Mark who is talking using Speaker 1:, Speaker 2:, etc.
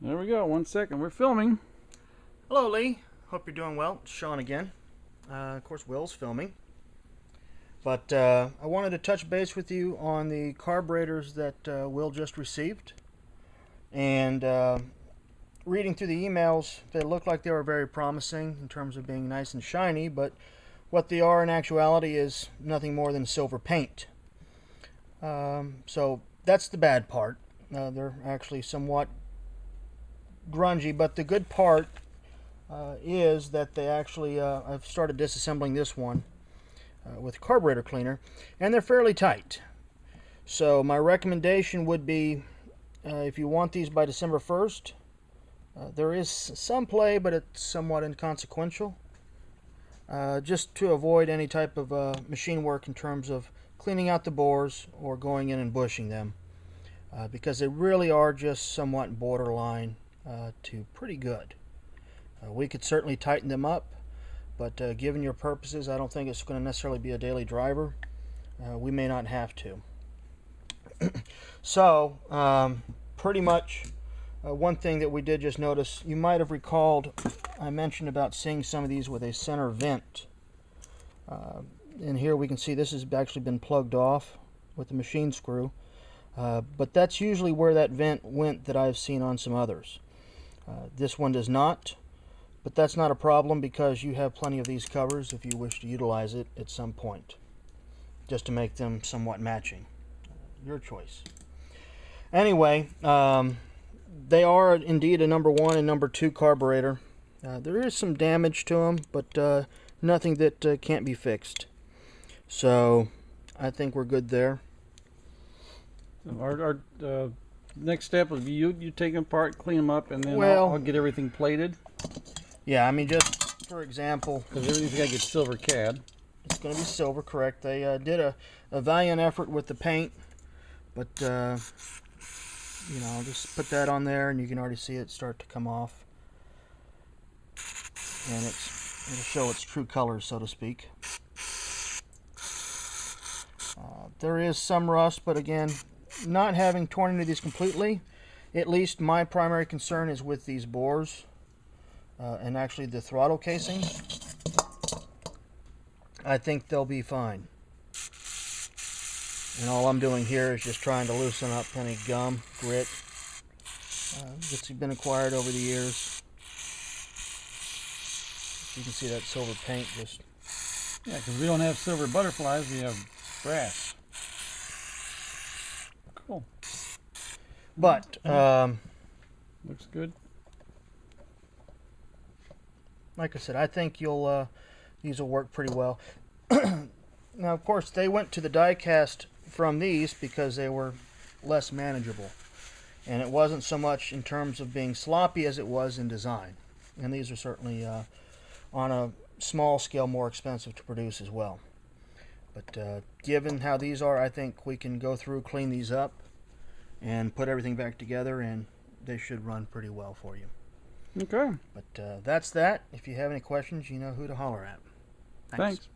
Speaker 1: There we go. 1 second. We're filming.
Speaker 2: Hello, Lee. Hope you're doing well. It's Sean again. Of course, Will's filming. But I wanted to touch base with you on the carburetors that Will just received. And reading through the emails, they look like they were very promising in terms of being nice and shiny, but what they are in actuality is nothing more than silver paint. So that's the bad part. They're actually somewhat grungy, but the good part is that they actually, I've started disassembling this one with carburetor cleaner, and they're fairly tight. So my recommendation would be, if you want these by December 1st, there is some play, but it's somewhat inconsequential. Just to avoid any type of machine work in terms of cleaning out the bores or going in and bushing them, because they really are just somewhat borderline to pretty good. We could certainly tighten them up, but given your purposes, I don't think it's going to necessarily be a daily driver. We may not have to. So pretty much one thing that we did just notice, you might have recalled I mentioned about seeing some of these with a center vent. And here we can see this has actually been plugged off with the machine screw. But that's usually where that vent went that I've seen on some others. This one does not, but that's not a problem because you have plenty of these covers if you wish to utilize it at some point, just to make them somewhat matching. Your choice. Anyway, they are indeed a number 1 and number 2 carburetor. There is some damage to them, but nothing that can't be fixed. So I think we're good there.
Speaker 1: Our next step would be you take them apart, clean them up, and then I'll get everything plated.
Speaker 2: Yeah, I mean, just for example,
Speaker 1: because everything's got to get silver cad.
Speaker 2: It's going to be silver, correct. They did a valiant effort with the paint, but you know, I'll just put that on there, and you can already see it start to come off, and it'll show its true colors, so to speak. There is some rust, but again, not having torn into these completely, at least my primary concern is with these bores and actually the throttle casing. I think they'll be fine. And all I'm doing here is just trying to loosen up any gum, grit that's been acquired over the years. You can see that silver paint just...
Speaker 1: Yeah, because we don't have silver butterflies, we have brass. Cool.
Speaker 2: But
Speaker 1: looks good.
Speaker 2: Like I said, I think these will work pretty well. Now, of course, they went to the die cast from these because they were less manageable, and it wasn't so much in terms of being sloppy as it was in design. And these are certainly on a small scale more expensive to produce as well. But given how these are, I think we can go through, clean these up, and put everything back together, and they should run pretty well for you.
Speaker 1: Okay.
Speaker 2: But that's that. If you have any questions, you know who to holler at. Thanks.
Speaker 1: Thanks.